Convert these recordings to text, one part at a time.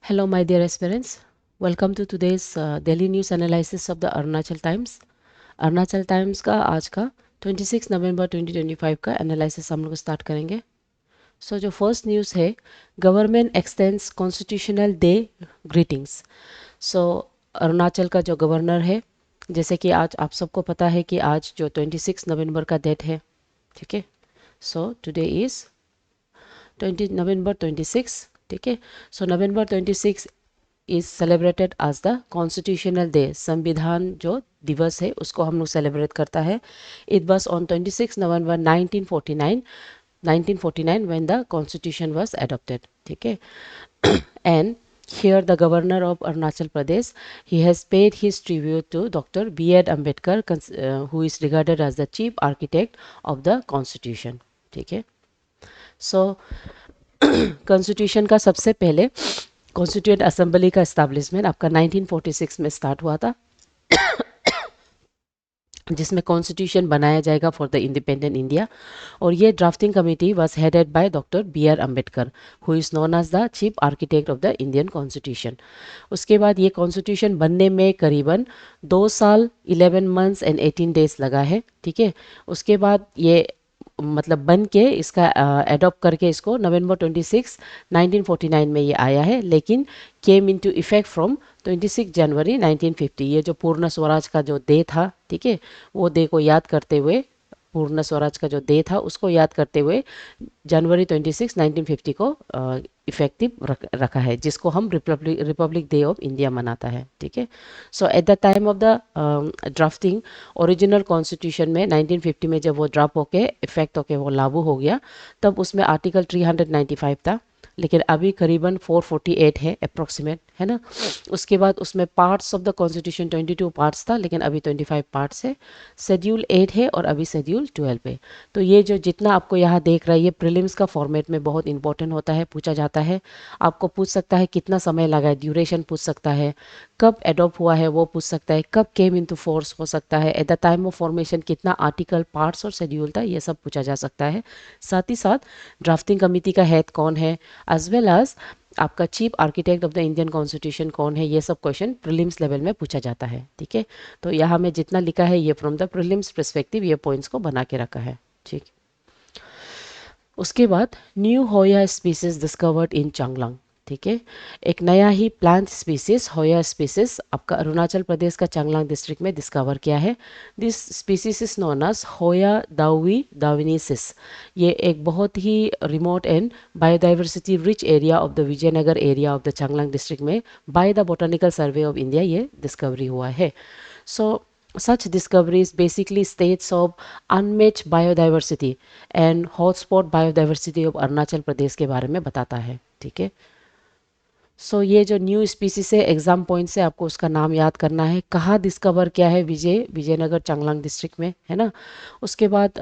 Hello, my dear aspirants. Welcome to today's daily news analysis of the Arunachal times. Arunachal times का आज का 26 नवंबर 2025 का analysis हम लोग स्टार्ट करेंगे। जो फर्स्ट न्यूज़ है, government extends constitutional day greetings. So Arunachal का जो गवर्नर है, जैसे कि आज आप सबको पता है कि आज जो 26 नवंबर का डेट है, ठीक है। टुडे इज़ 20 नवंबर 26, ठीक है। November 26 is celebrated as the constitutional day. संविधान जो दिवस है उसको हम लोग सेलिब्रेट करता है। It was on 26 November 1949 when the constitution was adopted, ठीक है। And here the governor of Arunachal Pradesh, he has paid his tribute to Dr. B.R. Ambedkar, who is regarded as the chief architect of the constitution, ठीक है। सो constitution का सबसे पहले constituent assembly का establishment आपका 1946 में स्टार्ट हुआ था, जिसमें कॉन्स्टिट्यूशन बनाया जाएगा फॉर द इंडिपेंडेंट इंडिया। और ये drafting committee was headed by doctor B R Ambedkar, who is known as the chief architect of the Indian constitution. उसके बाद ये कॉन्स्टिट्यूशन बनने में करीबन 2 साल 11 मंथ्स एंड 18 डेज लगा है, ठीक है। उसके बाद ये मतलब बन के इसका एडॉप्ट करके इसको नवंबर 26 1949 में ये आया है, लेकिन केम इनटू इफेक्ट फ्रॉम 26 जनवरी 1950। ये जो पूर्ण स्वराज का जो डे था, ठीक है, वो डे को याद करते हुए, पूर्ण स्वराज का जो डे था उसको याद करते हुए जनवरी 26 1950 को इफेक्टिव रखा है, जिसको हम रिपब्लिक डे ऑफ इंडिया मनाता है, ठीक है। At the time of the drafting, original constitution में 1950 में जब वो ड्राफ्ट होके इफेक्ट होके वो लागू हो गया, तब उसमें आर्टिकल 395 था, लेकिन अभी करीबन 448 है अप्रोक्सीमेट, है ना। उसके बाद उसमें parts of the constitution 22 parts था, लेकिन अभी 25 पार्ट्स है। शेड्यूल 8 है और अभी शेड्यूल 12 है। तो ये जो जितना आपको यहाँ देख रहा है, ये प्रीलिम्स का फॉर्मेट में बहुत इंपॉर्टेंट होता है, पूछा जाता है। आपको पूछ सकता है कितना समय लगा है, ड्यूरेशन पूछ सकता है, कब एडॉप्ट हुआ है वो पूछ सकता है, कब केम इनटू फोर्स हो सकता है, at the time of formation कितना आर्टिकल, पार्ट्स और शेड्यूल था, ये सब पूछा जा सकता है। साथ ही साथ ड्राफ्टिंग कमेटी का हेड कौन है, एज वेल एज आपका chief architect of the Indian constitution कौन है, ये सब क्वेश्चन प्रीलिम्स लेवल में पूछा जाता है, ठीक है। तो यहाँ में जितना लिखा है ये फ्रॉम द प्रीलिम्स पर्सपेक्टिव ये पॉइंट्स को बना के रखा है, ठीक। उसके बाद न्यू होया स्पीसीज डिस्कवर्ड इन चांगलांग, ठीक है। एक नया ही प्लांट स्पीसीज होया स्पीसीज आपका अरुणाचल प्रदेश का चांगलांग डिस्ट्रिक्ट में डिस्कवर किया है। This species is known as Hoya दावी दाविनेसिस। ये एक बहुत ही remote and biodiversity rich area of the Vijaynagar area of the Changlang district में by the botanical survey of India ये डिस्कवरी हुआ है। Such discoveries basically states of unmatched biodiversity and hotspot biodiversity of Arunachal Pradesh के बारे में बताता है, ठीक है। ये जो न्यू स्पीसीज है, एग्जाम पॉइंट से आपको उसका नाम याद करना है, कहाँ डिस्कवर किया है, विजयनगर चांगलांग डिस्ट्रिक्ट में, है ना। उसके बाद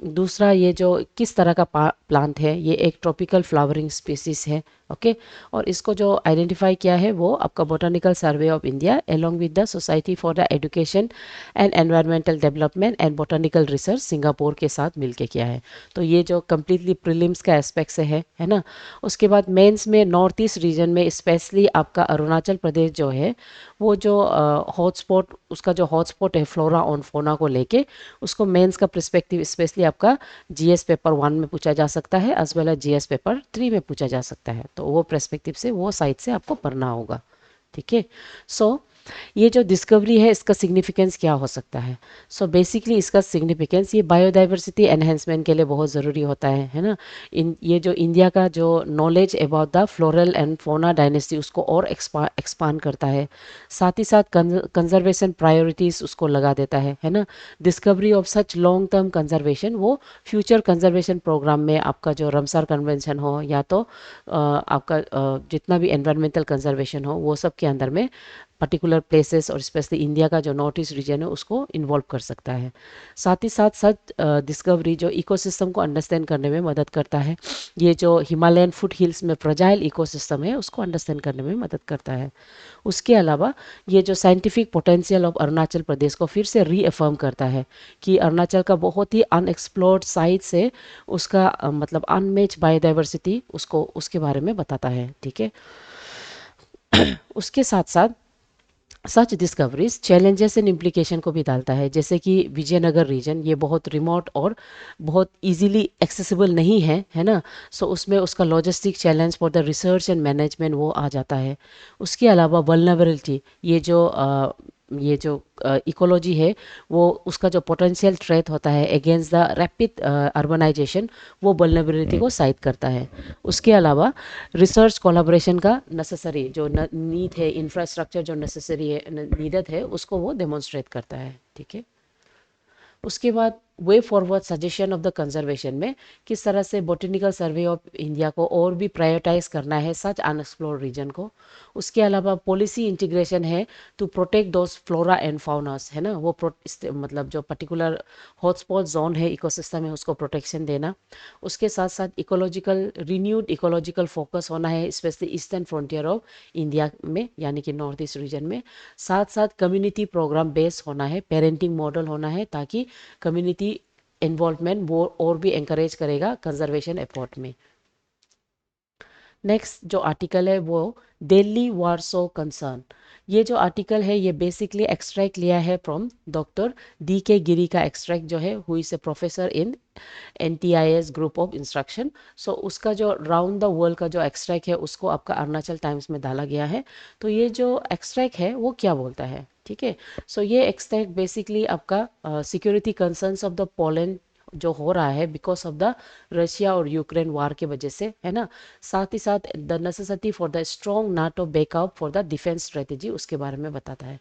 दूसरा, ये जो किस तरह का प्लांट है, ये एक ट्रॉपिकल फ्लावरिंग स्पीसीज है, ओके। और इसको जो आइडेंटिफाई किया है वो आपका botanical survey of India along with the society for the education and environmental development and botanical research Singapore के साथ मिलके किया है। तो ये जो कम्प्लीटली प्रीलिम्स का एस्पेक्ट से है ना। उसके बाद मेंस में नॉर्थ ईस्ट रीजन में स्पेशली आपका अरुणाचल प्रदेश जो है, वो जो हॉटस्पॉट, उसका जो हॉटस्पॉट है फ्लोरा ऑन फोना को लेके, उसको मेंस का पर्सपेक्टिव स्पेशली आपका जीएस पेपर 1 में पूछा जा सकता है, as well as GS paper 3 में पूछा जा सकता है। तो वो पर्सपेक्टिव से, वो साइड से आपको पढ़ना होगा, ठीक है। ये जो डिस्कवरी है इसका सिग्निफिकेंस क्या हो सकता है। बेसिकली इसका सिग्निफिकेंस ये बायोडाइवर्सिटी एनहेंसमेंट के लिए बहुत ज़रूरी होता है ना। ये जो इंडिया का जो knowledge about the floral and fauna dynasty उसको और एक्सपांड करता है। साथ ही साथ कंजर्वेशन प्रायोरिटीज़ उसको लगा देता है ना। Discovery of such long term conservation वो फ्यूचर कंजर्वेशन प्रोग्राम में आपका जो रमसार कन्वेंशन हो, या तो आपका जितना भी एनवायरमेंटल कंजर्वेशन हो, वो सब के अंदर में पर्टिकुलर प्लेसेस और स्पेशली इंडिया का जो नॉर्थ ईस्ट रीजन है उसको इन्वॉल्व कर सकता है। साथ ही साथ सच डिस्कवरी जो इकोसिस्टम को अंडरस्टैंड करने में मदद करता है। ये जो हिमालयन फुट हिल्स में फ्रजाइल इकोसिस्टम है उसको अंडरस्टैंड करने में मदद करता है। उसके अलावा ये जो scientific potential of Arunachal Pradesh को फिर से रीअफर्म करता है कि अरुणाचल का बहुत ही अनएक्सप्लोर्ड साइट से उसका मतलब अनमेच बायोडाइवर्सिटी उसको उसके बारे में बताता है, ठीक है। उसके साथ साथ सच डिस्कवरीज चैलेंजेस एंड इम्प्लीकेशन को भी डालता है, जैसे कि विजयनगर रीजन ये बहुत रिमोट और बहुत इजीली एक्सेसिबल नहीं है, है ना। सो उसमें उसका logistic challenge for the research and management वो आ जाता है। उसके अलावा वल्नरेबिलिटी, ये जो इकोलॉजी है, वो उसका जो पोटेंशियल थ्रेट होता है अगेंस्ट द रैपिड अर्बनाइजेशन, वो वल्नरेबिलिटी को साइड करता है। उसके अलावा रिसर्च कोलाबोरेशन का नेसेसरी जो नीड है, इंफ्रास्ट्रक्चर जो नेसेसरी है, नीडेड है, उसको वो डेमोन्स्ट्रेट करता है। ठीक है। उसके बाद way forward suggestion of the conservation में किस तरह से बोटेनिकल सर्वे ऑफ इंडिया को और भी प्रायोरिटाइज करना है सच अनएक्सप्लोर्ड रीजन को। उसके अलावा पॉलिसी इंटीग्रेशन है to protect those flora and faunas, है ना, वो मतलब जो पर्टिकुलर हॉटस्पॉट जोन है इकोसिस्टम में उसको प्रोटेक्शन देना। उसके साथ साथ इकोलॉजिकल रिन्यूड इकोलॉजिकल फोकस होना है specially eastern frontier of India में, यानी कि नॉर्थ ईस्ट रीजन में। साथ साथ कम्युनिटी प्रोग्राम बेस्ड होना है, पेरेंटिंग मॉडल होना है, ताकि कम्युनिटी इन्वॉल्वमेंट वो और भी encourage करेगा कंजर्वेशन एफर्ट में। नेक्स्ट जो आर्टिकल है वो दिल्ली वारसो कंसर्न। ये जो आर्टिकल है ये बेसिकली एक्सट्रैक्ट लिया है फ्रॉम डॉक्टर डी के गिरी का एक्सट्रैक्ट जो है, who is a professor in NTIS group of instruction. So उसका जो राउंड द वर्ल्ड का जो एक्सट्रैक्ट है उसको आपका अरुणाचल टाइम्स में डाला गया है। तो ये जो एक्सट्रैक्ट है वो क्या बोलता है, ठीक है। सो ये एक्सट्रैक्ट बेसिकली आपका security concerns of the Poland जो हो रहा है बिकॉज ऑफ द रशिया और यूक्रेन वार के वजह से, है ना। साथ ही साथ the necessity for the strong NATO backup for the defence strategy उसके बारे में बताता है।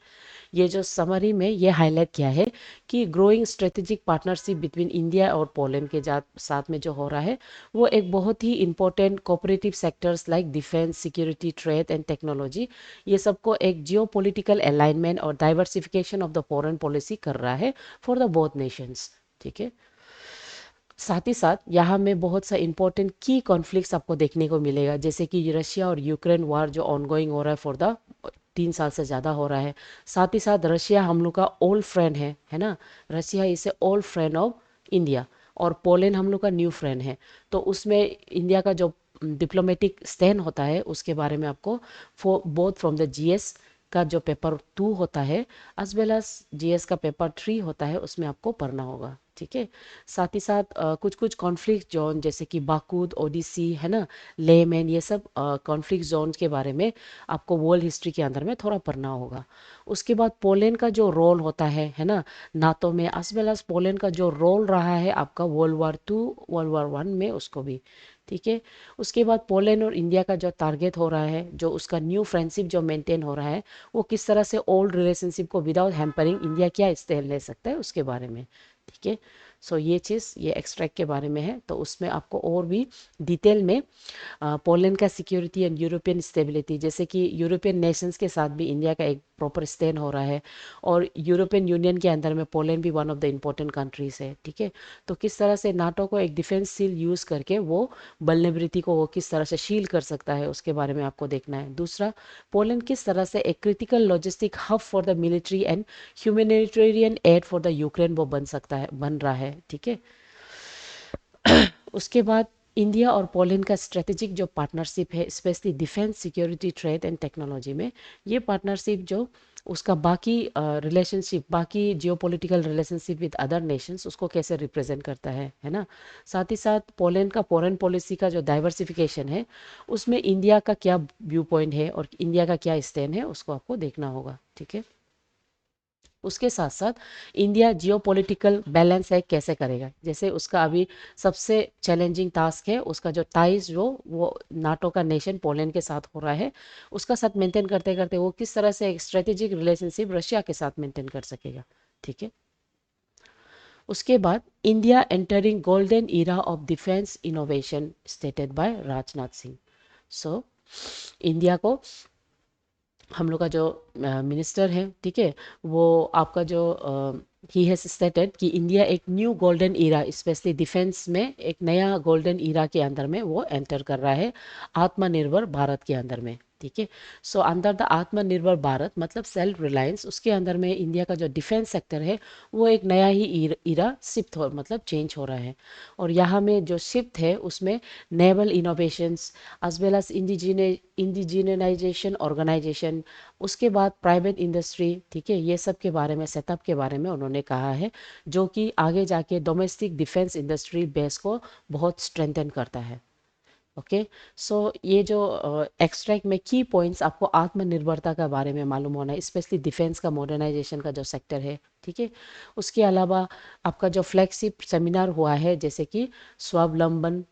ये जो समरी में ये हाईलाइट किया है कि growing strategic partnership between India और पोलैंड के साथ में जो हो रहा है वो एक बहुत ही important cooperative sectors like defence, security, trade and technology, ये सबको एक जियो पोलिटिकल अलाइनमेंट और diversification of the foreign policy कर रहा है फॉर द बोथ नेशंस। ठीक है। साथ ही साथ यहाँ में बहुत सा इंपॉर्टेंट की कॉन्फ्लिक्ट्स आपको देखने को मिलेगा, जैसे कि रशिया और यूक्रेन वार जो ऑनगोइंग हो रहा है फॉर द 3 साल से ज़्यादा हो रहा है। साथ ही साथ रशिया हम लोग का ओल्ड फ्रेंड है ना। Russia is a old friend of India और पोलैंड हम लोग का न्यू फ्रेंड है। तो उसमें इंडिया का जो डिप्लोमेटिक स्टैंड होता है उसके बारे में आपको बोथ फ्रॉम द GS का जो पेपर 2 होता है एज वेल एज GS का पेपर 3 होता है, उसमें आपको पढ़ना होगा। ठीक है। साथ ही साथ कुछ कुछ कॉन्फ्लिक्ट जोन जैसे कि बाकूद, ओडिसी, है ना, लेमैन, ये सब कॉन्फ्लिक्ट जोन के बारे में आपको वर्ल्ड हिस्ट्री के अंदर में थोड़ा पढ़ना होगा। उसके बाद पोलैंड का जो रोल होता है ना, नाटो में, एज वेल एज पोलैंड का जो रोल रहा है आपका वर्ल्ड वार 2, वर्ल्ड वार 1 में, उसको भी। ठीक है। उसके बाद पोलैंड और इंडिया का जो टारगेट हो रहा है, जो उसका न्यू फ्रेंडशिप जो मेंटेन हो रहा है, वो किस तरह से ओल्ड रिलेशनशिप को विदाउट हैम्परिंग इंडिया क्या स्टैंड ले सकता है उसके बारे में। ठीक है। सो ये चीज़ ये एक्सट्रैक्ट के बारे में है, तो उसमें आपको और भी डिटेल में पोलैंड का सिक्योरिटी एंड यूरोपियन स्टेबिलिटी, जैसे कि यूरोपियन नेशंस के साथ भी इंडिया का एक प्रॉपर स्टैंड हो रहा है और यूरोपियन यूनियन के अंदर में पोलैंड भी one of the important countries है। ठीक है। तो किस तरह से नाटो को एक डिफेंस सील यूज़ करके वो वल्नरेबिलिटी को वो किस तरह से शील कर सकता है उसके बारे में आपको देखना है। दूसरा, पोलैंड किस तरह से एक critical logistic hub for the military and humanitarian add for the Ukraine वो बन रहा है। ठीक है। उसके बाद इंडिया और पोलैंड का स्ट्रेटेजिक जो पार्टनरशिप है specially defence, security, trade and technology में, ये पार्टनरशिप जो उसका बाकी रिलेशनशिप, बाकी geopolitical relationship with other Nations उसको कैसे रिप्रेजेंट करता है ना। साथ ही साथ पोलैंड का फॉरेन पॉलिसी का जो डाइवर्सिफिकेशन है उसमें इंडिया का क्या व्यू पॉइंट है और इंडिया का क्या स्टैंड है उसको आपको देखना होगा। ठीक है। उसके साथ साथ इंडिया जियोपॉलिटिकल बैलेंस है कैसे करेगा, जैसे उसका अभी सबसे चैलेंजिंग टास्क है उसका जो टाइज जो वो नाटो का नेशन पोलैंड के साथ हो रहा है उसका साथ मेंटेन करते करते वो किस तरह से एक स्ट्रेटेजिक रिलेशनशिप रशिया के साथ मेंटेन कर सकेगा। ठीक है। उसके बाद India entering golden era of defence innovation stated by Rajnath Singh. So India को हम लोग का जो मिनिस्टर है, ठीक है, वो आपका जो ही हैज स्टेटेड कि इंडिया एक new golden era specially defence में एक नया गोल्डन ईरा के अंदर में वो एंटर कर रहा है आत्मनिर्भर भारत के अंदर में। ठीक है। सो अंडर द आत्मनिर्भर भारत मतलब सेल्फ रिलायंस, उसके अंदर में इंडिया का जो डिफेंस सेक्टर है वो एक नया ही इरा शिफ्ट हो मतलब चेंज हो रहा है। और यहाँ में जो शिफ्ट है उसमें naval innovations as well as indigenization organization, उसके बाद प्राइवेट इंडस्ट्री, ठीक है, ये सब के बारे में सेटअप के बारे में उन्होंने कहा है, जो कि आगे जाके डोमेस्टिक डिफेंस इंडस्ट्री बेस को बहुत स्ट्रेंथन करता है। ओके। सो ये जो एक्सट्रैक्ट में की पॉइंट्स आपको आत्मनिर्भरता के बारे में मालूम होना है, स्पेशली डिफेंस का मॉडर्नाइजेशन का जो सेक्टर है, ठीक है। उसके अलावा आपका जो फ्लैगशिप सेमिनार हुआ है जैसे कि स्वावलंबन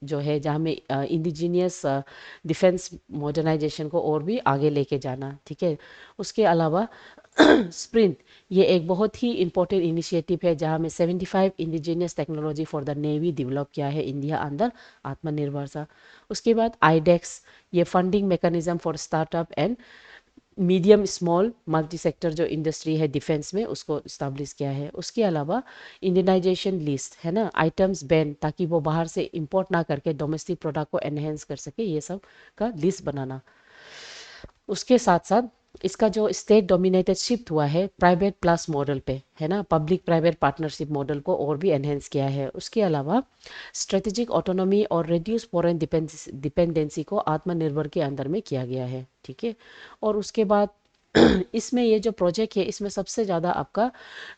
जो है, जहाँ में इंडिजीनियस डिफेंस मॉडर्नाइजेशन को और भी आगे लेके जाना, ठीक है। उसके अलावा स्प्रिंट, ये एक बहुत ही इंपॉर्टेंट इनिशिएटिव है जहाँ में 75 indigenous technology for the navy develop किया है इंडिया अंदर आत्मनिर्भरता। उसके बाद आईडेक्स, ये funding mechanism for startup and medium small multi sector जो इंडस्ट्री है डिफेंस में, उसको इस्टेब्लिश किया है। उसके अलावा इंडियनाइजेशन लिस्ट है ना, आइटम्स बैन, ताकि वो बाहर से इंपोर्ट ना करके डोमेस्टिक प्रोडक्ट को एनहेंस कर सके, ये सब का लिस्ट बनाना। उसके साथ साथ इसका जो स्टेट डोमिनेटेड शिफ्ट हुआ है प्राइवेट प्लस मॉडल पे, है ना, पब्लिक प्राइवेट पार्टनरशिप मॉडल को और भी एनहेंस किया है। उसके अलावा स्ट्रेटेजिक ऑटोनॉमी और रिड्यूस फॉरेन डिपेंडेंसी को आत्मनिर्भर के अंदर में किया गया है, ठीक है। और उसके बाद इसमें ये जो प्रोजेक्ट है इसमें सबसे ज़्यादा आपका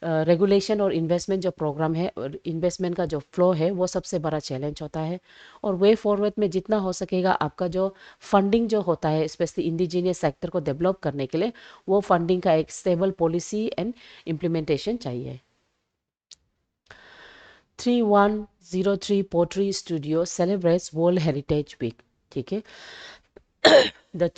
रेगुलेशन और इन्वेस्टमेंट जो प्रोग्राम है और इन्वेस्टमेंट का जो फ्लो है वो सबसे बड़ा चैलेंज होता है। और वे फॉरवर्ड में जितना हो सकेगा आपका जो फंडिंग जो होता है स्पेशली इंडिजीनियस सेक्टर को डेवलप करने के लिए, वो फंडिंग का एक स्टेबल पॉलिसी एंड इम्प्लीमेंटेशन चाहिए। 3103 pottery studio celebrates world heritage week, ठीक है। द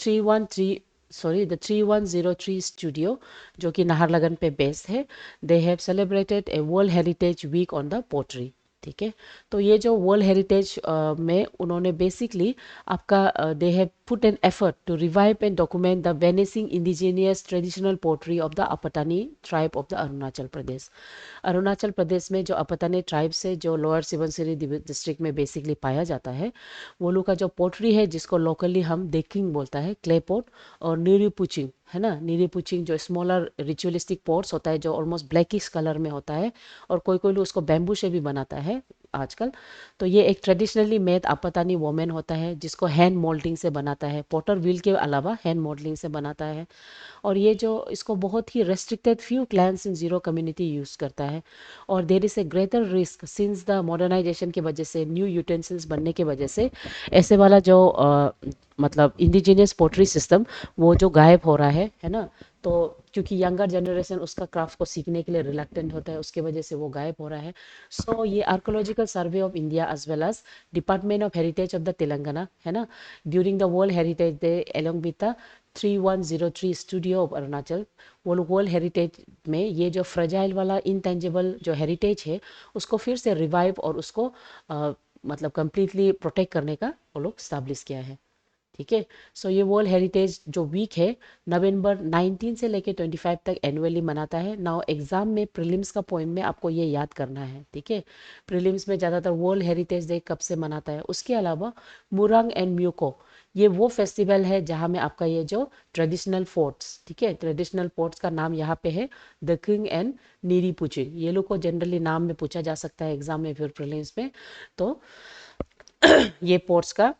3103 स्टूडियो जो कि नाहरलगन पे बेस्ड है, they have celebrated a world heritage week on the pottery, ठीक है। तो ये जो वर्ल्ड हेरिटेज में उन्होंने बेसिकली आपका they have put an effort to revive and document the vanishing indigenous traditional pottery of the Apatani tribe of the Arunachal Pradesh. Arunachal Pradesh में जो अपतानी ट्राइब से जो लोअर सिबनसिरी डिस्ट्रिक्ट में बेसिकली पाया जाता है, वो लोग का जो पोट्री है जिसको लोकली हम डेकिंग बोलता है, क्ले पॉट, और नीरी पुचिंग, है ना, नीरी पुचिंग जो स्मॉलर रिचुअलिस्टिक पॉट्स होता है जो ऑलमोस्ट ब्लैकिश कलर में होता है, और कोई कोई लोग उसको बैम्बू से भी बनाता है आजकल। तो ये एक ट्रेडिशनली मेड आपतानी वोमेन होता है जिसको हैंड मोल्डिंग से बनाता है, पोटर व्हील के अलावा हैंड मोल्डिंग से बनाता है। और ये जो इसको बहुत ही restricted few clans in Ziro community use करता है। और there is a greater risk since the modernisation की वजह से, न्यू यूटेंसिल्स बनने की वजह से, ऐसे वाला जो मतलब इंडिजिनियस पोट्री सिस्टम वो जो गायब हो रहा है ना। तो क्योंकि यंगर जनरेशन उसका क्राफ्ट को सीखने के लिए रिलक्टेंट होता है, उसके वजह से वो गायब हो रहा है। सो ये archaeological survey of India as well as department of heritage of the Telangana, है ना, during the world heritage day along with the 3103 studio of Arunachal, वो लोग वर्ल्ड हेरिटेज में ये जो फ्रेजाइल वाला इनटेंजिबल जो हेरिटेज है उसको फिर से रिवाइव और उसको मतलब कंप्लीटली प्रोटेक्ट करने का वो लोग स्टैब्लिश किया है, ठीक है। सो ये वर्ल्ड हेरिटेज जो वीक है नवंबर 19 से लेके 25 तक एनुअली मनाता है। नाउ एग्जाम में प्रीलिम्स का पॉइंट में आपको ये याद करना है, ठीक है। प्रीलिम्स में ज़्यादातर वर्ल्ड हेरिटेज डे कब से मनाता है। उसके अलावा मुरंग एंड म्यूको, ये वो फेस्टिवल है जहाँ में आपका ये जो ट्रेडिशनल फोर्ट्स, ठीक है, ट्रेडिशनल फोर्ट्स का नाम यहाँ पे है द किंग एंड नीरी पुचिंग। ये लोग को जनरली नाम में पूछा जा सकता है एग्जाम में फिर प्रीलिम्स में। तो ये पोर्ट्स का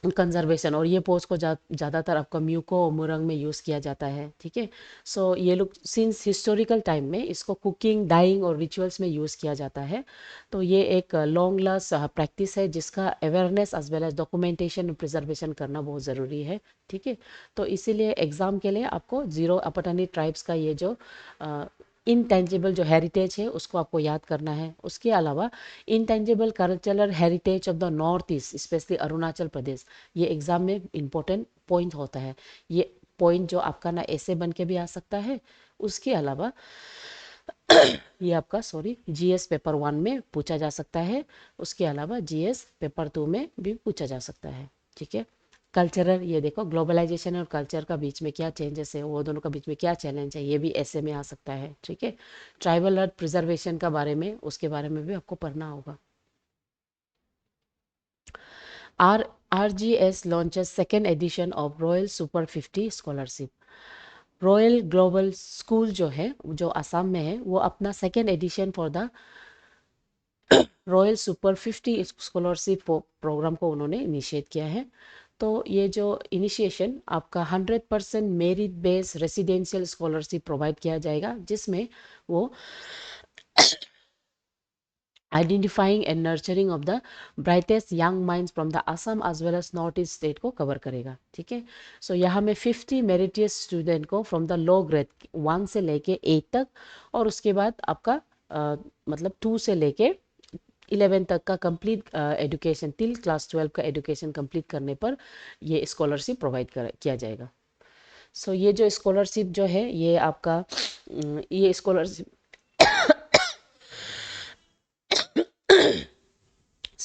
कंजर्वेशन, और ये पोस्ट को ज़्यादातर आपका म्यूको और मुरंग में यूज़ किया जाता है, ठीक है। सो ये लोग सिंस हिस्टोरिकल टाइम में इसको कुकिंग, डाइंग और रिचुअल्स में यूज़ किया जाता है। तो ये एक लॉन्ग लास्ट प्रैक्टिस है जिसका awareness as well as documentation और प्रिजर्वेशन करना बहुत ज़रूरी है, ठीक है। तो इसीलिए एग्ज़ाम के लिए आपको जीरो अपटानी ट्राइब्स का ये जो इनटेंजिबल जो हेरिटेज है उसको आपको याद करना है। उसके अलावा intangible cultural heritage of the north east specially Arunachal Pradesh, ये एग्जाम में इम्पोर्टेंट पॉइंट होता है। ये पॉइंट जो आपका ना ऐसे बन के भी आ सकता है। उसके अलावा ये आपका जीएस पेपर 1 में पूछा जा सकता है। उसके अलावा जीएस पेपर 2 में भी पूछा जा सकता है, ठीक है। कल्चरल, ये देखो ग्लोबलाइजेशन और कल्चर का बीच में क्या चेंजेस है, वो दोनों का बीच में क्या चैलेंज है, ये भी ऐसे में आ सकता है, ठीक है। ट्राइबल अर्थ प्रिजर्वेशन का बारे में, उसके बारे में भी आपको पढ़ना होगा। R RGS launches second edition of Royal Super 50 Scholarship. Royal global school जो है, जो असम में है, वो अपना second edition for the royal super 50 scholarship program को उन्होंने इनिशिएट किया है। तो ये जो इनिशिएशन आपका 100% merit based residential scholarship provide किया जाएगा, जिसमें वो identifying and nurturing of the brightest young minds from the Assam as well as north east state को कवर करेगा। ठीक है, सो यहाँ में 50 मेरिटियस स्टूडेंट को फ्रॉम द लो ग्रेड 1 से लेके 8 तक, और उसके बाद आपका मतलब 2 से लेके 11 तक का कंप्लीट एजुकेशन, टिल क्लास 12 का एजुकेशन कंप्लीट करने पर ये स्कॉलरशिप प्रोवाइड किया जाएगा। सो ये जो स्कॉलरशिप जो है, ये आपका ये स्कॉलरशिप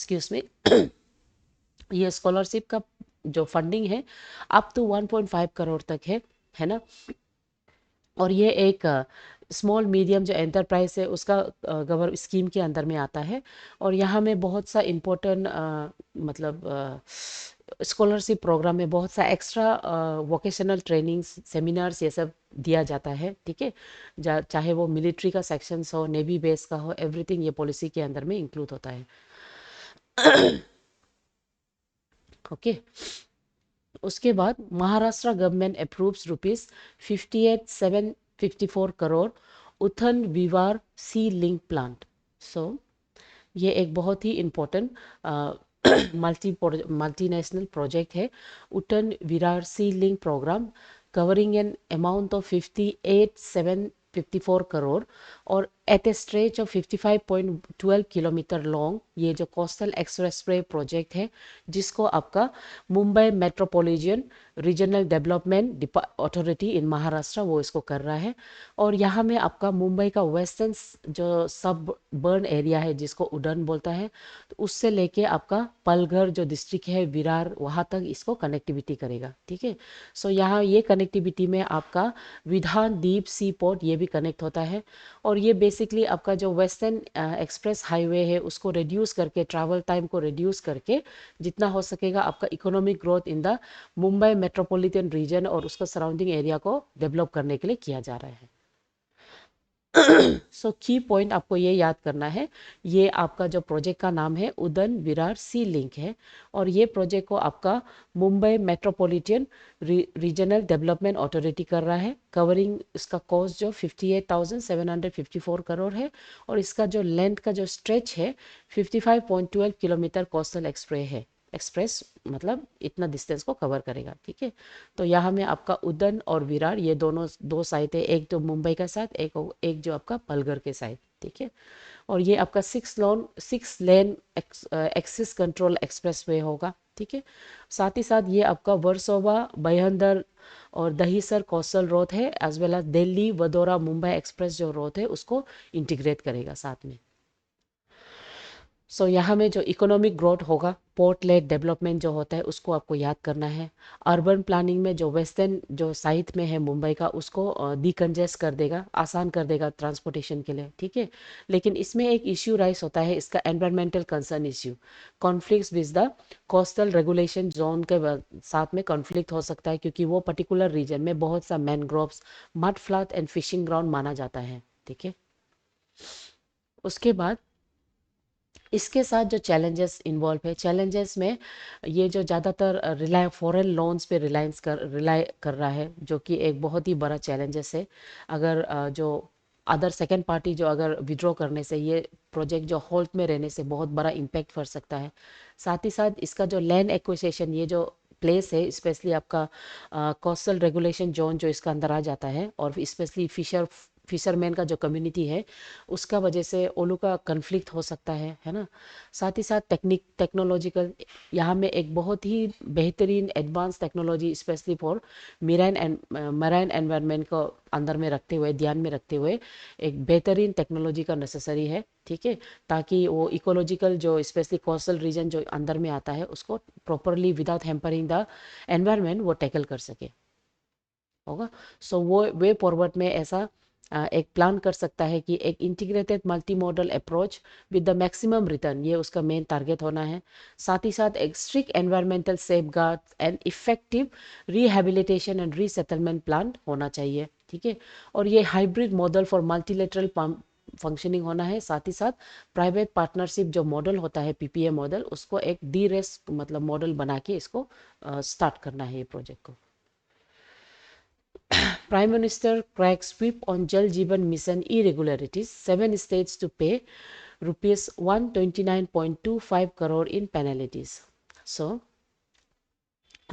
एक्सक्यूज मी, ये स्कॉलरशिप का जो फंडिंग है अप टू 1.5 करोड़ तक है ना। और ये एक स्मॉल मीडियम जो एंटरप्राइज है उसका गवर स्कीम के अंदर में आता है। और यहाँ में बहुत सा इम्पोर्टेंट मतलब स्कॉलरशिप प्रोग्राम में बहुत सा एक्स्ट्रा वोकेशनल ट्रेनिंग्स, सेमिनार्स, ये सब दिया जाता है। ठीक है, चाहे वो मिलिट्री का सेक्शंस हो, नेवी बेस का हो, एवरीथिंग ये पॉलिसी के अंदर में इंक्लूड होता है। ओके, उसके बाद Maharashtra government approves ₹58,754 Uttan Virar sea link plant. So ये एक बहुत ही इम्पोर्टेंट मल्टीनेशनल प्रोजेक्ट है, Uttan Virar sea link programme, covering an amount of 58,754 और at a stretch of 55.12 kilometre long. ये जो कोस्टल एक्सप्रेसवे प्रोजेक्ट है, जिसको आपका Mumbai metropolitan regional development authority in Maharashtra वो इसको कर रहा है। और यहाँ में आपका मुंबई का वेस्टर्न जो सब बर्न एरिया है, जिसको उडन बोलता है, तो उससे लेके आपका पलघर जो डिस्ट्रिक्ट है विरार, वहाँ तक इसको कनेक्टिविटी करेगा। ठीक है, सो यहाँ ये कनेक्टिविटी में आपका विधान द्वीप सी पोर्ट ये भी कनेक्ट होता है। और ये बेसिकली आपका जो वेस्टर्न एक्सप्रेस हाईवे है उसको रिड्यूस करके, ट्रैवल टाइम को रिड्यूस करके जितना हो सकेगा आपका economic growth in the Mumbai metropolitan region और उसका सराउंडिंग एरिया को डेवलप करने के लिए किया जा रहा है। सो की पॉइंट आपको ये याद करना है, ये आपका जो प्रोजेक्ट का नाम है उदन विरार सी लिंक है। और ये प्रोजेक्ट को आपका Mumbai metropolitan regional development authority कर रहा है, कवरिंग इसका कॉस्ट जो 58,754 करोड़ है। और इसका जो लेंथ का जो स्ट्रेच है 55.12 किलोमीटर कोस्टल एक्सप्रेस मतलब इतना डिस्टेंस को कवर करेगा। ठीक है, तो यहाँ में आपका उदन और विरार ये दोनों दो साइड है, एक तो मुंबई का साइड, एक जो आपका पलघर के साइड। ठीक है, और ये आपका 6 लेन एक्सिस कंट्रोल एक्सप्रेसवे होगा। ठीक है, साथ ही साथ ये आपका वर्सोवा भाईंदर और दहीसर कोस्टल रोड है, as well as Delhi Vadodara Mumbai express जो रोड है उसको इंटीग्रेट करेगा साथ में। सो यहाँ में जो इकोनॉमिक ग्रोथ होगा, पोर्ट लेड डेवलपमेंट जो होता है उसको आपको याद करना है। अर्बन प्लानिंग में जो वेस्टर्न जो साइड में है मुंबई का, उसको डिकंजेस्ट कर देगा, आसान कर देगा ट्रांसपोर्टेशन के लिए। ठीक है, लेकिन इसमें एक इश्यू राइज होता है, इसका environmental concern issue, conflict with the coastal regulation zone के साथ में कॉन्फ्लिक्ट हो सकता है, क्योंकि वो पर्टिकुलर रीजन में बहुत सा mangroves, mud flat and fishing ground माना जाता है। ठीक है, उसके बाद इसके साथ जो चैलेंजेस इन्वॉल्व है, चैलेंजेस में ये जो ज़्यादातर फॉरेन लोन्स पे रिलाई कर रहा है, जो कि एक बहुत ही बड़ा चैलेंजेस है। अगर जो अदर सेकेंड पार्टी जो अगर विड्रॉ करने से ये प्रोजेक्ट जो होल्ड में रहने से बहुत बड़ा इम्पैक्ट पड़ सकता है। साथ ही साथ इसका जो लैंड एक्विजिशन, ये जो प्लेस है, स्पेशली आपका कोस्टल रेगुलेशन जोन जो इसका अंदर आ जाता है, और स्पेशली फिशरमैन का जो कम्युनिटी है उसका वजह से ओलू का कन्फ्लिक्ट हो सकता है ना। साथ ही साथ टेक्नोलॉजिकल, यहाँ में एक बहुत ही बेहतरीन advance technology specially for marine environment को अंदर में रखते हुए, ध्यान में रखते हुए एक बेहतरीन टेक्नोलॉजी का नेसेसरी है। ठीक है, ताकि वो इकोलॉजिकल जो स्पेशली कोस्टल रीजन जो अंदर में आता है उसको properly without hampering the environment वो टैकल कर सके होगा। सो वो वे फॉरवर्ड में ऐसा एक प्लान कर सकता है कि एक integrated multi modal approach with the maximum return, ये उसका मेन टारगेट होना है। साथ ही साथ एक strict environmental safeguards and effective rehabilitation and resettlement plan होना चाहिए, ठीक है। और ये hybrid model for multilateral functioning होना है। साथ ही साथ प्राइवेट पार्टनरशिप जो मॉडल होता है पीपीए मॉडल, उसको एक डी रेस मतलब मॉडल बना के इसको स्टार्ट करना है ये प्रोजेक्ट को। Prime Minister cracks whip on Jal Jeevan Mission irregularities. 7 states to pay rupees 129.25 crore in penalties. So,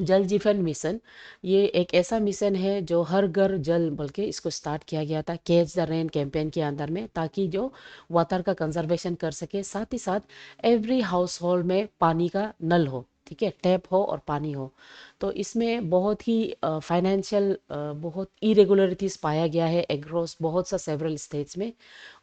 जल जीवन मिशन ये एक ऐसा मिशन है जो हर घर जल बल्कि इसको स्टार्ट किया गया था कैच द रेन कैंपेन के अंदर में, ताकि जो वाटर का कंजर्वेशन कर सके। साथ ही साथ एवरी हाउस होल्ड में पानी का नल हो, ठीक है, टैप हो और पानी हो। तो इसमें बहुत ही फाइनेंशियल बहुत इरेगुलरिटीज पाया गया है एक्रॉस बहुत सा सेवरल स्टेट्स में।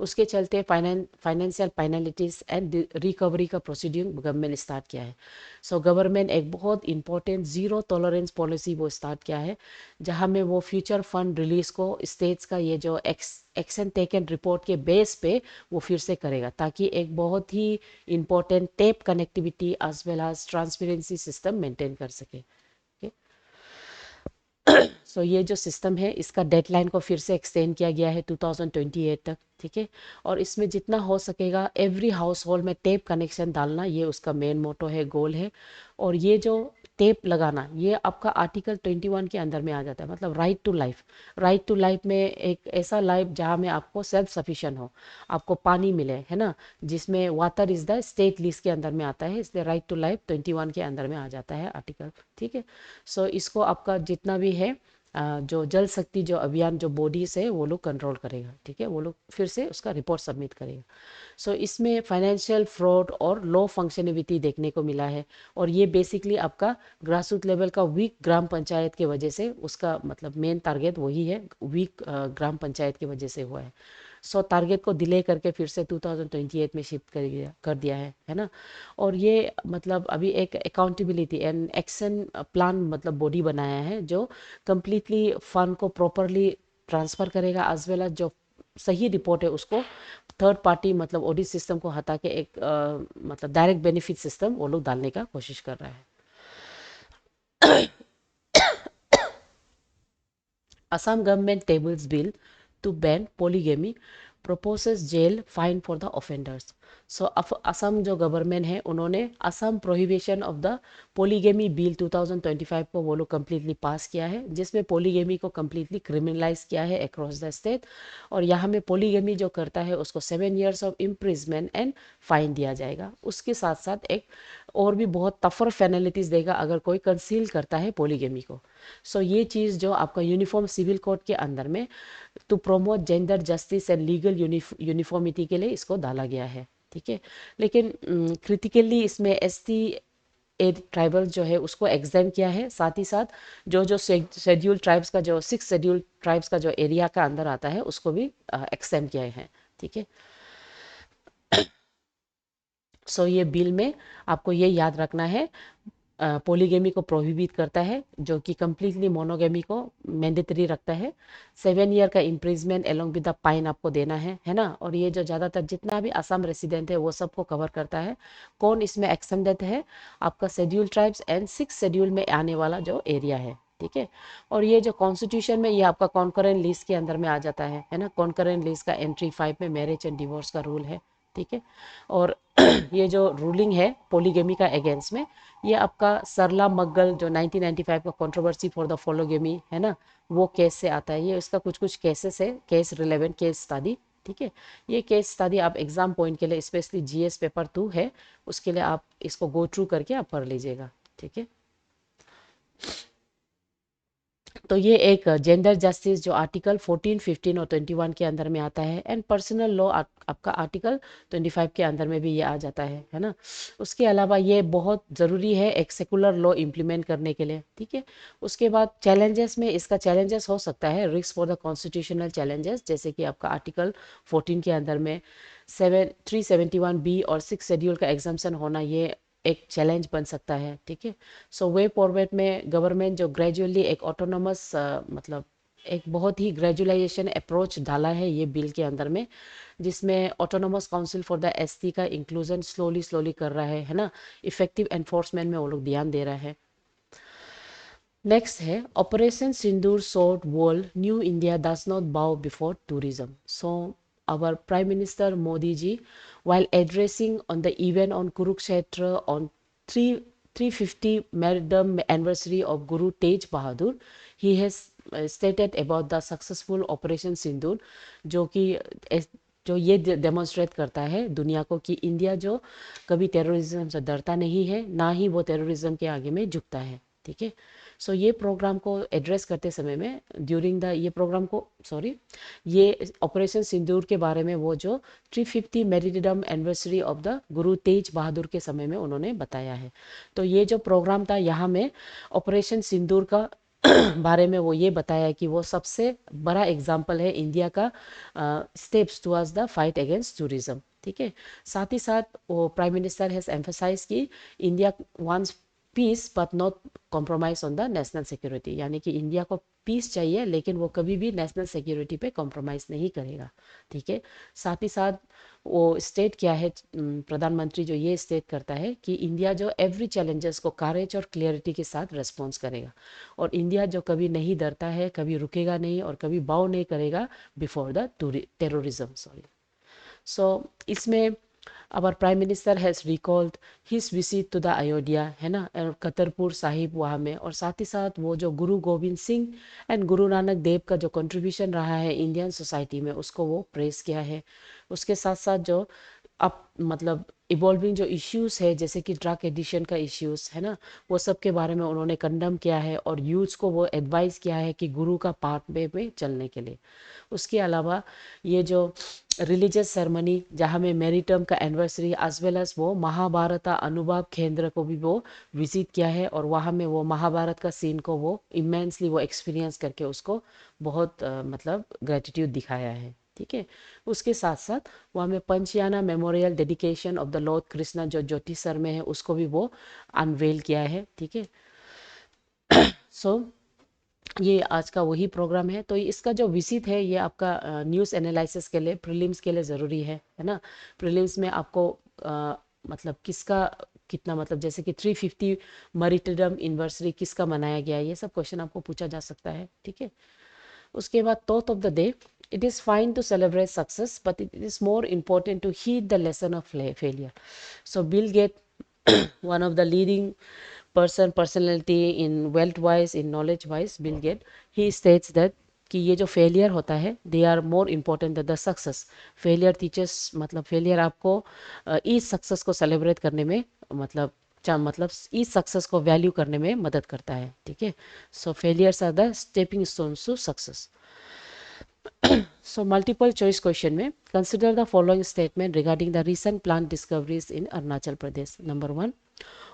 उसके चलते फाइनेंशियल पेनल्टीज एंड रिकवरी का प्रोसीड्यूर गवर्नमेंट स्टार्ट किया है। सो गवर्नमेंट एक बहुत इंपॉर्टेंट जीरो टॉलरेंस पॉलिसी वो स्टार्ट किया है, जहां में वो फ्यूचर फंड रिलीज को स्टेट्स का ये जो एक्शन टेकन रिपोर्ट के बेस पे वो फिर से करेगा, ताकि एक बहुत ही इंपॉर्टेंट टेप connectivity as well as transparency system maintain कर सके। सो ये जो सिस्टम है इसका डेडलाइन को फिर से एक्सटेंड किया गया है 2028 तक, ठीक है। और इसमें जितना हो सकेगा एवरी हाउस होल्ड में टेप कनेक्शन डालना, ये उसका मेन मोटो है, गोल है। और ये जो टेप लगाना ये आपका आर्टिकल 21 के अंदर में आ जाता है, मतलब right to life. Right to life में एक ऐसा लाइफ जहाँ में आपको सेल्फ सफिशिएंट हो, आपको पानी मिले, है ना, जिसमें water is the state list के अंदर में आता है, इसलिए राइट टू लाइफ 21 के अंदर में आ जाता है आर्टिकल, ठीक है। सो इसको आपका जितना भी है जो जल शक्ति जो अभियान जो बॉडीज है वो लोग कंट्रोल करेगा, ठीक है, वो लोग फिर से उसका रिपोर्ट सबमिट करेगा। सो इसमें फाइनेंशियल फ्रॉड और लो फंक्शनेबिलिटी देखने को मिला है। और ये बेसिकली आपका ग्रास रूट लेवल का वीक ग्राम पंचायत के वजह से, उसका मतलब मेन टारगेट वही है, वीक ग्राम पंचायत की वजह से हुआ है। सो टारगेट को डिले करके फिर से 2028 में शिफ्ट कर दिया है ना। और ये मतलब अभी एक अकाउंटेबिलिटी एंड एक्शन प्लान मतलब बॉडी बनाया है जो कंप्लीटली फंड को प्रॉपरली ट्रांसफर करेगा, एज वेल एज जो सही रिपोर्ट है उसको थर्ड पार्टी मतलब ऑडिट सिस्टम को हटा के एक मतलब डायरेक्ट बेनिफिट सिस्टम वो लोग डालने का कोशिश कर रहा है। Assam government tables bill to ban polygamy, proposes jail fine for the offenders. सो असम जो गवर्नमेंट है उन्होंने Assam prohibition of the polygamy bill 2025 को वो लोग कम्प्लीटली पास किया है, जिसमें पोलीगेमी को कम्प्लीटली क्रिमिनलाइज किया है अक्रॉस द स्टेट। और यहाँ में पोलीगेमी जो करता है उसको 7 years of imprisonment and fine दिया जाएगा। उसके साथ साथ एक और भी बहुत टफर पेनल्टीज देगा अगर कोई कंसील करता है पोलीगेमी को। सो ये चीज़ जो आपका यूनिफॉर्म सिविल कोड के अंदर में to promote gender justice and legal uniformity के लिए इसको डाला गया है, ठीक है। लेकिन क्रिटिकली इसमें एसटी ट्राइबल जो है उसको एग्जाम किया है। साथ ही साथ जो जो शेड्यूल ट्राइब्स का जो 6 शेड्यूल ट्राइब्स का जो एरिया का अंदर आता है उसको भी एक्सटेंड किया है, ठीक है। सो ये बिल में आपको ये याद रखना है, पोलीगेमी को प्रोहिबिट करता है, जो कि कम्प्लीटली मोनोगेमी को मैंडेटरी रखता है। 7 year का imprisonment along with the pine आपको देना है ना। और ये जो ज़्यादातर जितना भी असम रेसिडेंट है वो सबको कवर करता है। कौन इसमें एक्सटेंडेड है, आपका शेड्यूल ट्राइब्स एंड 6 शेड्यूल में आने वाला जो एरिया है, ठीक है। और ये जो कॉन्स्टिट्यूशन में ये आपका कॉन्करेंट लिस्ट के अंदर में आ जाता है ना। कॉन्करेंट लिस्ट का एंट्री 5 में मैरिज एंड डिवोर्स का रूल है, ठीक है। और ये जो रूलिंग है पोलीगेमी का अगेंस्ट में, ये आपका सरला मग्गल जो 1995 का कंट्रोवर्सी फॉर द फोलोगेमी है ना, वो केस से आता है। ये इसका कुछ कुछ केसेस है, केस रिलेवेंट केस स्टडी, ठीक है। ये केस स्टडी आप एग्जाम पॉइंट के लिए स्पेशली जीएस पेपर 2 है, उसके लिए आप इसको गो थ्रू करके आप पढ़ लीजिएगा, ठीक है। तो ये एक जेंडर जस्टिस जो आर्टिकल 14, 15 और 21 के अंदर में आता है, एंड पर्सनल लॉ आपका आर्टिकल 25 के अंदर में भी ये आ जाता है ना। उसके अलावा ये बहुत ज़रूरी है एक सेकुलर लॉ इम्प्लीमेंट करने के लिए, ठीक है। उसके बाद चैलेंजेस में इसका चैलेंजेस हो सकता है risk for the constitutional challenges, जैसे कि आपका आर्टिकल 14 के अंदर में 371B और 6 शेड्यूल का एग्जाम्पशन होना, ये एक चैलेंज बन सकता है, ठीक है। सो वे फॉरवर्ड में गवर्नमेंट जो ग्रेजुअली एक ऑटोनोमस मतलब एक बहुत ही ग्रेजुलाइजेशन अप्रोच डाला है ये बिल के अंदर में, जिसमें autonomous council for the ST का इंक्लूजन स्लोली स्लोली कर रहा है ना, इफेक्टिव एनफोर्समेंट में वो लोग ध्यान दे रहा है। नेक्स्ट है operation Sindoor showed world new India does not bow before tourism. So our Prime Minister Modi ji, while addressing on the event on Kurukshetra on 3 350 Maridam anniversary of Guru Tej Bahadur, he has stated about the successful Operation Sindoor, जो कि जो ये demonstrate करता है दुनिया को कि India जो कभी टेररिज्म से डरता नहीं है, ना ही वो टेररिज्म के आगे में झुकता है। ठीक है, सो ये प्रोग्राम को एड्रेस करते समय में ड्यूरिंग द ये प्रोग्राम को सॉरी ये ऑपरेशन सिंदूर के बारे में वो जो 350 मेरिडियम एनिवर्सरी ऑफ द गुरु तेज बहादुर के समय में उन्होंने बताया है। तो ये जो प्रोग्राम था यहाँ में ऑपरेशन सिंदूर का बारे में वो ये बताया कि वो सबसे बड़ा एग्जाम्पल है इंडिया का steps towards the fight against tourism. ठीक है, साथ ही साथ वो प्राइम मिनिस्टर हैज एम्फसाइज कि India wants peace but not compromise on the national security, यानी कि इंडिया को पीस चाहिए लेकिन वो कभी भी नेशनल सिक्योरिटी पे कॉम्प्रोमाइज नहीं करेगा। ठीक है, साथ ही साथ वो स्टेट क्या है, प्रधानमंत्री जो ये स्टेट करता है कि इंडिया जो एवरी चैलेंजेस को करेज और क्लियरिटी के साथ रेस्पॉन्स करेगा, और इंडिया जो कभी नहीं डरता है, कभी रुकेगा नहीं और कभी बाव नहीं करेगा बिफोर द टेररिज्म। सॉरी, सो इसमें our prime minister has recalled his visit to the Ayodhya, है ना, और कतरपुर साहिब वहाँ में, और साथ ही साथ वो जो गुरु गोविंद सिंह एंड गुरु नानक देव का जो कंट्रीब्यूशन रहा है इंडियन सोसाइटी में उसको वो प्रेस किया है। उसके साथ साथ जो अब मतलब इवॉल्विंग जो इश्यूज है जैसे कि ड्रग एडिशन का इश्यूज है ना, वो सब के बारे में उन्होंने कंडम किया है और यूथ्स को वो एडवाइस किया है कि गुरु का पाथ वे में चलने के लिए। उसके अलावा ये जो रिलीजियस सेरेमनी जहाँ में मेरिटम का एनिवर्सरी एज वेल एज वो महाभारत अनुभव केंद्र को भी वो विजिट किया है, और वहाँ में वो महाभारत का सीन को वो इमेंसली वो एक्सपीरियंस करके उसको बहुत मतलब ग्रेटिट्यूड दिखाया है। ठीक है, उसके साथ साथ वहाँ में Panchajanya memorial dedication of the lord Krishna जो ज्योतिसर में है उसको भी वो अनवेल किया है। ठीक है, सो ये आज का वही प्रोग्राम है। तो इसका जो विजिट है ये आपका न्यूज़ एनालिसिस के लिए प्रीलिम्स के लिए ज़रूरी है ना। प्रीलिम्स में आपको मतलब किसका कितना मतलब जैसे कि 350 मरीटरडम एनिवर्सरी किसका मनाया गया है, ये सब क्वेश्चन आपको पूछा जा सकता है। ठीक है, उसके बाद thought of the day, it is fine to celebrate success but it is more important to heed the lesson of failure. So Bill Gates one of the leading personality in wealth wise in knowledge wise, Bill Gates, he states that कि ये जो failure होता है they are more important the success. Failure teachers मतलब failure आपको इस success को celebrate करने में मतलब मतलब इस सक्सेस को वैल्यू करने में मदद करता है। ठीक है, so failures are the stepping stones to success. So multiple choice question में consider the following statement regarding the recent plant discoveries in Arunachal Pradesh. Number one,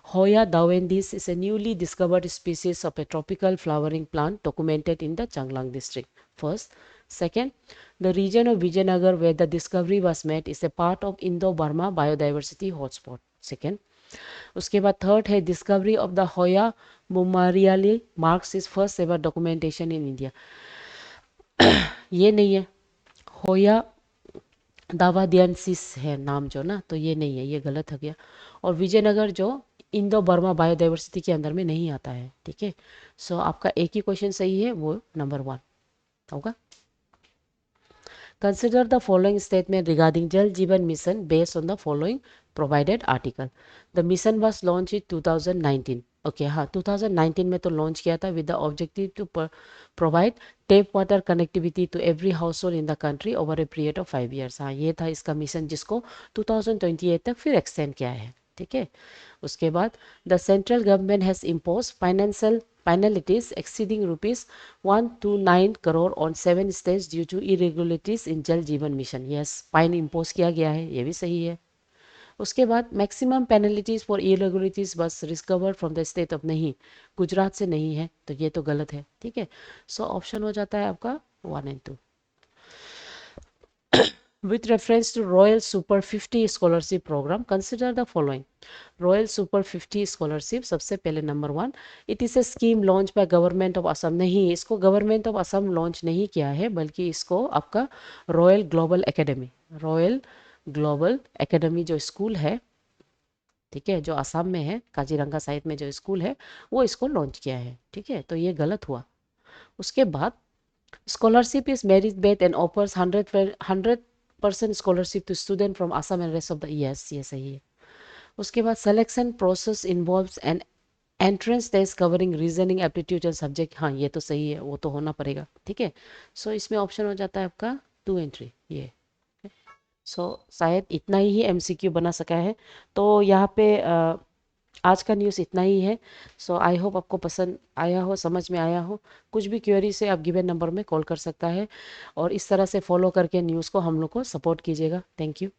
Hoya dauendis is a newly discovered species of a tropical flowering plant documented in the Changlang district. First. Second, the region of Vijayanagar where the discovery was made is a part of Indo-Burma biodiversity hotspot. Second. उसके बाद third है discovery of the Hoya मुमारियाली marks is first ever documentation in India. ये नहीं है, होया दावादियंसिस है नाम जो ना, तो ये नहीं है, ये गलत हो गया। और विजयनगर जो इंडो बर्मा बायोडाइवर्सिटी के अंदर में नहीं आता है। ठीक है, सो आपका एक ही क्वेश्चन सही है, वो नंबर 1 होगा। Consider the following statement regarding Jal Jeevan Mission based on the following provided article. The mission was launched in 2019. Okay हाँ, 2019 में तो लॉन्च किया था with the objective to provide tap water connectivity to every household in the country over a period of 5 years। हाँ, ये था इसका mission जिसको 2028 तक फिर एक्सटेंड किया है। ठीक है, उसके बाद the central government has impose financial penalties exceeding rupees 129 crore on 7 states due to irregularities in जल जीवन मिशन। यस, फाइन इम्पोज किया गया है, ये भी सही है। उसके बाद मैक्सिमम पेनल्टीज फॉर इरेगुलरिटीज बस recovered from the state of, नहीं, गुजरात से नहीं है, तो ये तो गलत है। ठीक है, सो ऑप्शन हो जाता है आपका 1 and 2। With reference to Royal Super 50 Scholarship Program, consider the following. Royal super 50 scholarship सबसे पहले number one, it is a scheme launch by government of Assam. नहीं, इसको गवर्नमेंट ऑफ असम लॉन्च नहीं किया है, बल्कि इसको आपका royal global academy, royal global academy जो स्कूल है, ठीक है, जो असम में है, काजीरंगा साइड में जो स्कूल है, वो इसको लॉन्च किया है। ठीक है, तो ये गलत हुआ। उसके बाद scholarship is merit based and offers 100% scholarship to student from Assam and rest of the, yes ये सही है। उसके बाद selection process involves an entrance test covering reasoning aptitude and subject, हाँ ये तो सही है, वो तो होना पड़ेगा। ठीक है, सो इसमें ऑप्शन हो जाता है आपका 2 एंट्री ये। सो शायद इतना ही एमसीक्यू बना सका है। तो यहाँ पे आज का न्यूज़ इतना ही है। सो आई होप आपको पसंद आया हो, समझ में आया हो। कुछ भी क्वेरी से आप गिवन नंबर में कॉल कर सकता है, और इस तरह से फॉलो करके न्यूज़ को हम लोग को सपोर्ट कीजिएगा। Thank you.